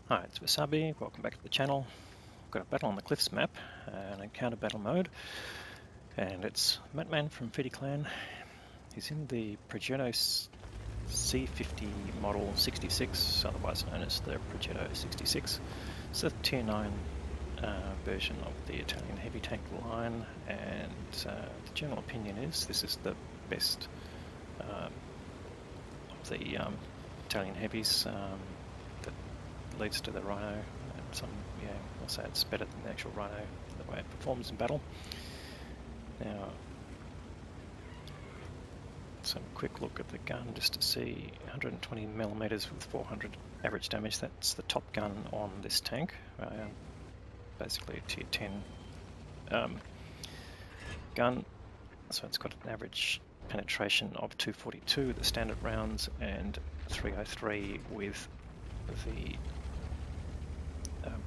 Hi, it's Wasabi. Welcome back to the channel. I've got a battle on the cliffs map, an encounter battle mode, and it's Matman from Fidi Clan. He's in the Progetto C50 model 66, otherwise known as the Progetto 66. It's a tier 9 version of the Italian heavy tank line, and the general opinion is this is the best of the Italian heavies. That leads to the Rhino, and some, I'll say it's better than the actual Rhino the way it performs in battle. Now, some quick look at the gun just to see 120mm with 400 average damage. That's the top gun on this tank, basically a tier 10 gun. So it's got an average penetration of 242 with the standard rounds and 303 with the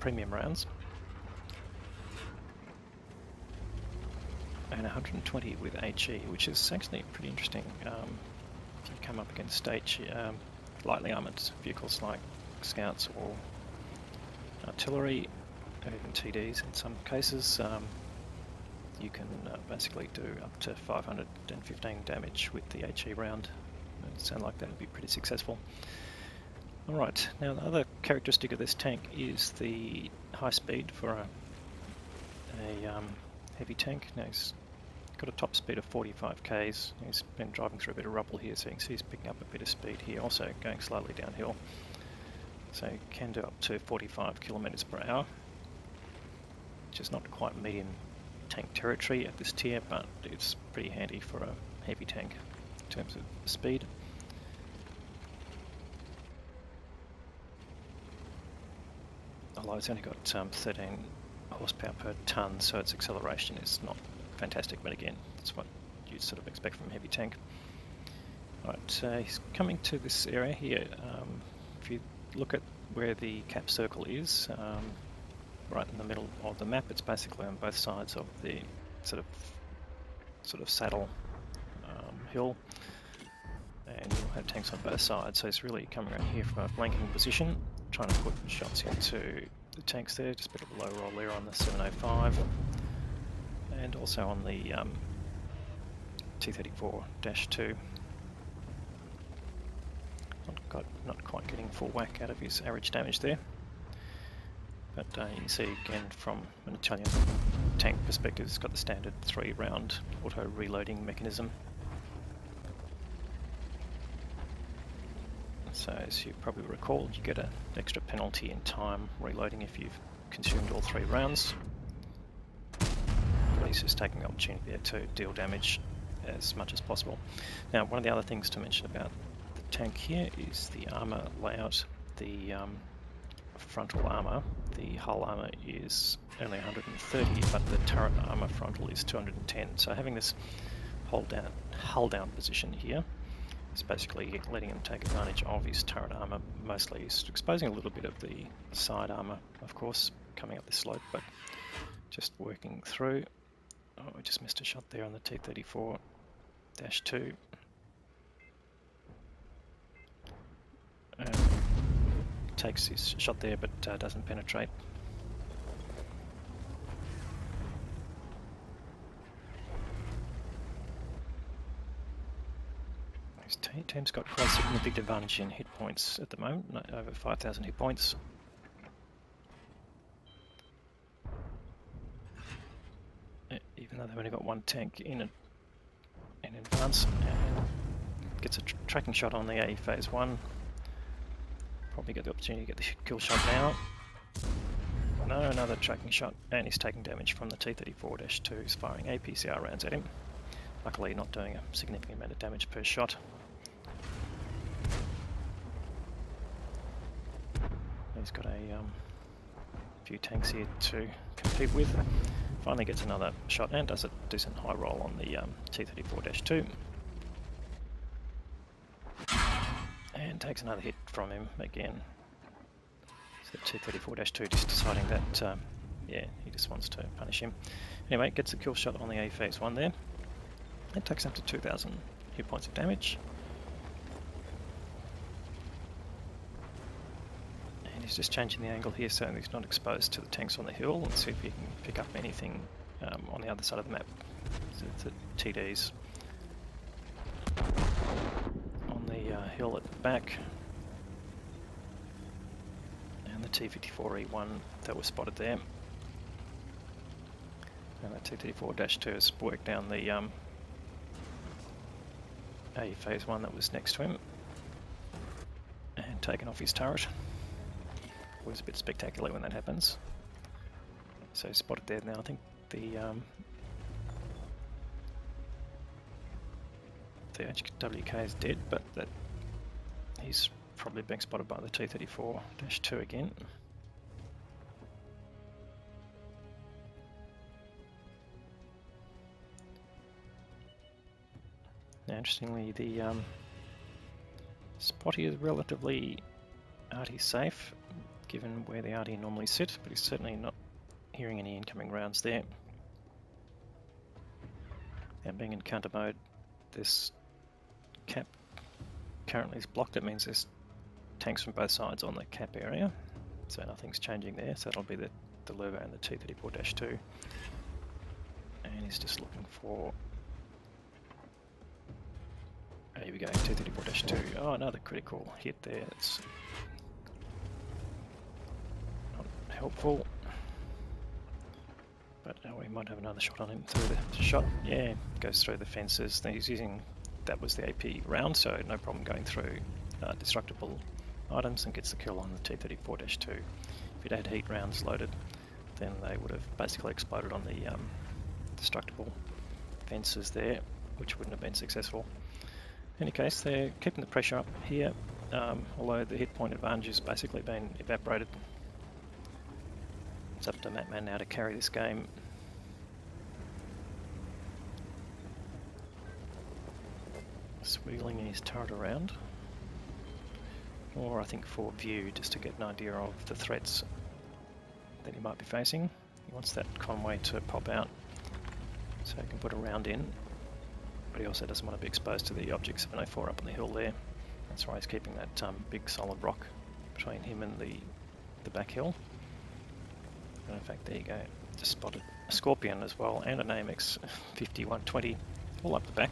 premium rounds, and 120 with HE, which is actually pretty interesting. If you come up against lightly armoured vehicles like scouts or artillery, or even TDs in some cases, you can basically do up to 515 damage with the HE round. It sounds like that would be pretty successful. Alright, now the other characteristic of this tank is the high speed for a heavy tank. Now he's got a top speed of 45 k's. He's been driving through a bit of rubble here, so you can see he's picking up a bit of speed here, also going slowly downhill. So he can do up to 45 kilometers per hour, which is not quite medium tank territory at this tier, but it's pretty handy for a heavy tank in terms of speed. Although it's only got 13 horsepower per tonne, so its acceleration is not fantastic, but again, that's what you'd sort of expect from a heavy tank. Right, he's coming to this area here. If you look at where the cap circle is, right in the middle of the map, it's basically on both sides of the sort of saddle hill, and you'll have tanks on both sides, so it's really coming around here from a flanking position, trying to put shots into the tanks there. Just a bit of a low roll there on the 705, and also on the T-34-2. Not quite getting full whack out of his average damage there, but you can see again from an Italian tank perspective, it's got the standard 3-round auto reloading mechanism. So as you probably recall, you get an extra penalty in time reloading if you've consumed all 3 rounds. Police is taking the opportunity there to deal damage as much as possible. Now, one of the other things to mention about the tank here is the armour layout. The frontal armour, the hull armour is only 130, but the turret armour frontal is 210. So having this hull down position here, it's basically letting him take advantage of his turret armour mostly. He's exposing a little bit of the side armour, of course, coming up this slope, but just working through. Oh, we just missed a shot there on the T-34-2. Takes his shot there, but doesn't penetrate. His team's got quite a significant advantage in hit points at the moment, over 5,000 hit points. Even though they've only got one tank in advance, and gets a tracking shot on the A phase 1. Probably get the opportunity to get the kill shot now. No, another tracking shot, and he's taking damage from the T-34-2. He's firing APCR rounds at him. Luckily not doing a significant amount of damage per shot. He's got a few tanks here to compete with. Finally gets another shot and does a decent high roll on the T-34-2. And takes another hit from him again. So the T-34-2 just deciding that, yeah, he just wants to punish him. Anyway, gets a kill shot on the A phase 1 there. It takes up to 2,000 hit points of damage. He's just changing the angle here so he's not exposed to the tanks on the hill, and see if he can pick up anything on the other side of the map. So it's the TDs on the hill at the back, and the T-54E1 that was spotted there. And that T-34-2 has worked down the A phase 1 that was next to him and taken off his turret. Always a bit spectacular when that happens. So spotted there now. I think the HWK is dead, but that he's probably being spotted by the T-34-2 again. Now, interestingly, the spot here is relatively arty safe, given where the arty normally sit, but he's certainly not hearing any incoming rounds there. And being in counter mode, this cap currently is blocked. It means there's tanks from both sides on the cap area, so nothing's changing there. So that'll be the Lervo and the T-34-2, and he's just looking for. Here we go, T-34-2. Oh, another critical hit there. It's not helpful, but we might have another shot on him through the shot. Yeah, goes through the fences. Then he's using, that was the AP round, so no problem going through destructible items, and gets the kill on the T-34-2. If it had heat rounds loaded, then they would have basically exploded on the destructible fences there, which wouldn't have been successful. In any case, they're keeping the pressure up here, although the hit point advantage has basically been evaporated. It's up to matmann now to carry this game. Swiggling his turret around, or I think for view, just to get an idea of the threats that he might be facing. He wants that convoy to pop out so he can put a round in, but he also doesn't want to be exposed to the Object 704 up on the hill there. That's why he's keeping that big solid rock between him and the back hill. And in fact, there you go, just spotted a Scorpion as well, and an AMX 5120 all up the back.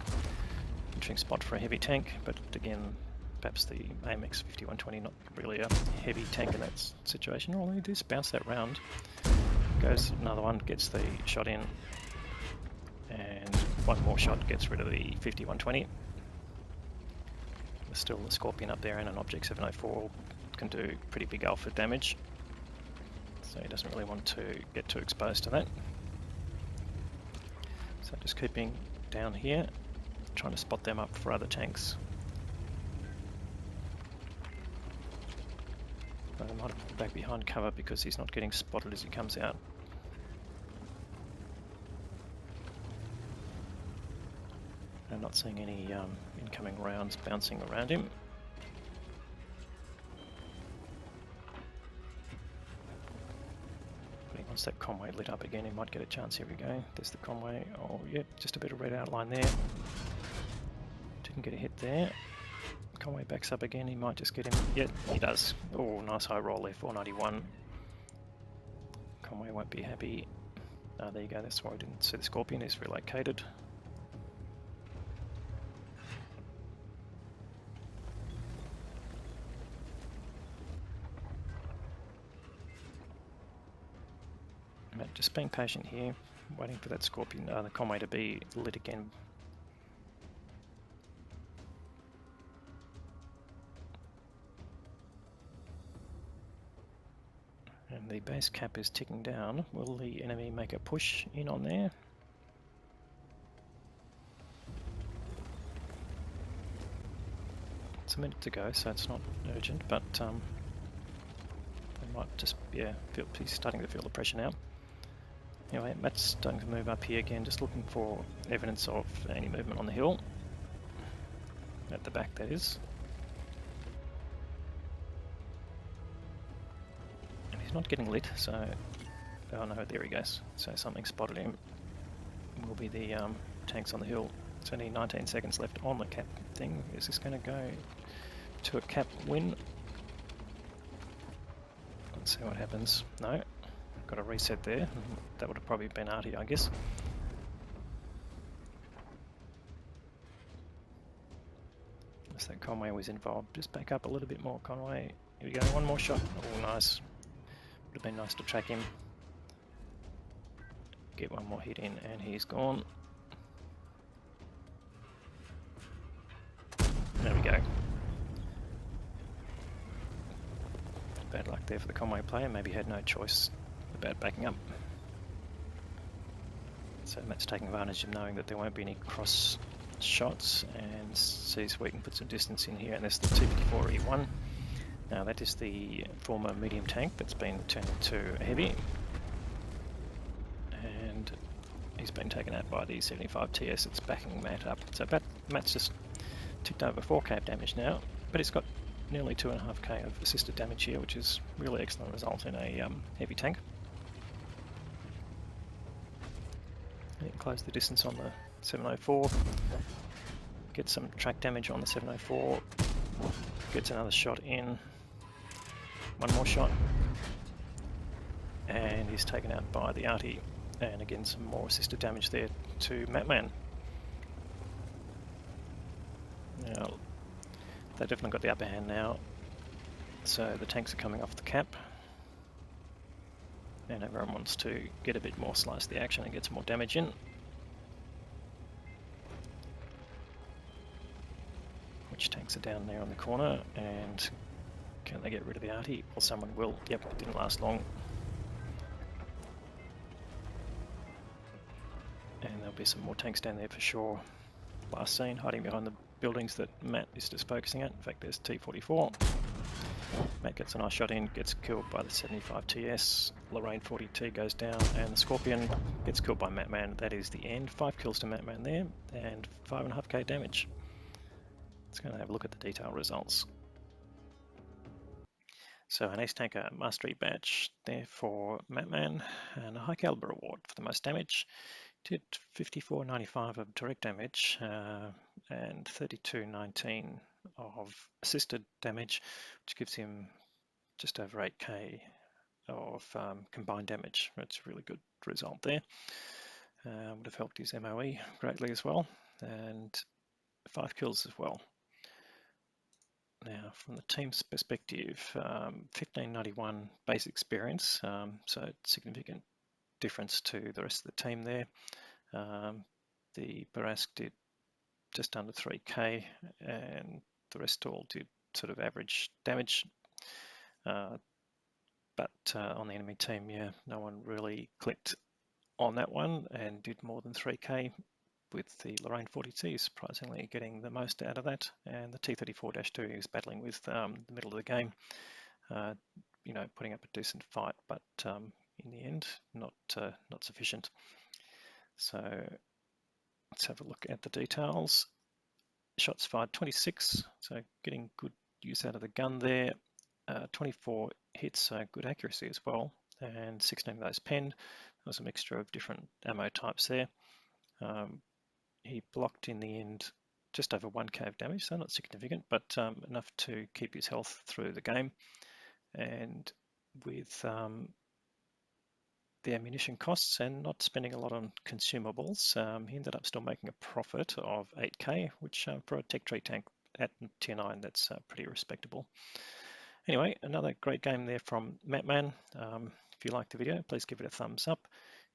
Interesting spot for a heavy tank, but again, perhaps the AMX 5120 not really a heavy tank in that situation. Although he does bounce that round. Goes another one, gets the shot in, and one more shot gets rid of the 5120. There's still the Scorpion up there, and an Object 704 can do pretty big alpha damage. So he doesn't really want to get too exposed to that. So just keeping down here, trying to spot them up for other tanks. I might have pulled back behind cover because he's not getting spotted as he comes out. I'm not seeing any incoming rounds bouncing around him. But he wants that convoy lit up again, he might get a chance. Here we go, there's the convoy. Oh yeah, just a bit of red outline there. Didn't get a hit there. Conway backs up again, he might just get him. Yep, he does. Oh, nice high roll there, 491. Conway won't be happy. There you go, that's why I didn't see the Scorpion, he's relocated. Just being patient here, waiting for that Scorpion, the Conway to be lit again. And the base cap is ticking down. Will the enemy make a push in on there? It's a minute to go, so it's not urgent, but they might just, yeah, he's starting to feel the pressure now. Anyway, Matt's starting to move up here again, just looking for evidence of any movement on the hill. At the back, that is. And he's not getting lit, so... Oh no, there he goes. So something spotted him. Will be the tanks on the hill. It's only 19 seconds left on the cap thing. Is this going to go to a cap win? Let's see what happens. No, got a reset there. That would have probably been arty, I guess. Unless that Conway was involved. Just back up a little bit more, Conway. Here we go, one more shot. Oh, nice. Would have been nice to track him. Get one more hit in, and he's gone. There we go. Bad luck there for the Conway player. Maybe had no choice about backing up. So Matt's taking advantage of knowing that there won't be any cross shots and sees we can put some distance in here. And there's the T54E1. Now that is the former medium tank that's been turned into a heavy. And he's been taken out by the 75 TS. It's backing Matt up. So Matt's just ticked over 4k of damage now, but he's got nearly 2.5k of assisted damage here, which is really excellent result in a heavy tank. You can close the distance on the 704, get some track damage on the 704, gets another shot in, one more shot, and he's taken out by the arty, and again some more assisted damage there to Matman. Now, they've definitely got the upper hand now, so the tanks are coming off the cap, and everyone wants to get a bit more slice of the action and get some more damage in. Which tanks are down there on the corner, and can they get rid of the arty? Well, someone will. Yep, it didn't last long. And there'll be some more tanks down there for sure. Last seen, hiding behind the buildings that Matt is just focusing at. In fact, there's T44. Matt gets a nice shot in, gets killed by the 75 TS. Lorraine 40T goes down, and the Scorpion gets killed by Matman. That is the end. 5 kills to Matman there, and 5.5k damage. Let's go and have a look at the detailed results. So an ace tanker mastery badge there for Matman, and a high caliber award for the most damage. Did 54.95 of direct damage and 32.19 of assisted damage, which gives him just over 8k of combined damage. That's a really good result there. Would have helped his MOE greatly as well, and 5 kills as well. Now, from the team's perspective, 1591 base experience, so significant difference to the rest of the team there. The Barask did just under 3k, and the rest all did sort of average damage. But on the enemy team, yeah, no one really clicked on that one and did more than 3k, with the Lorraine 40T surprisingly getting the most out of that, and the T34-2 is battling with the middle of the game, you know, putting up a decent fight, but in the end, not sufficient. So let's have a look at the details. Shots fired 26, so getting good use out of the gun there. 24 hits, so good accuracy as well, and 16 of those penned. There was a mixture of different ammo types there. He blocked in the end just over 1k of damage, so not significant, but enough to keep his health through the game. And with the ammunition costs and not spending a lot on consumables, he ended up still making a profit of 8k, which for a tech tree tank at tier 9, that's pretty respectable. Anyway, another great game there from Matman. If you liked the video, please give it a thumbs up.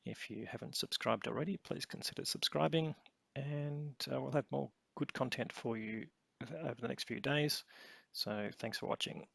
If you haven't subscribed already, please consider subscribing, and we'll have more good content for you over the next few days. So thanks for watching.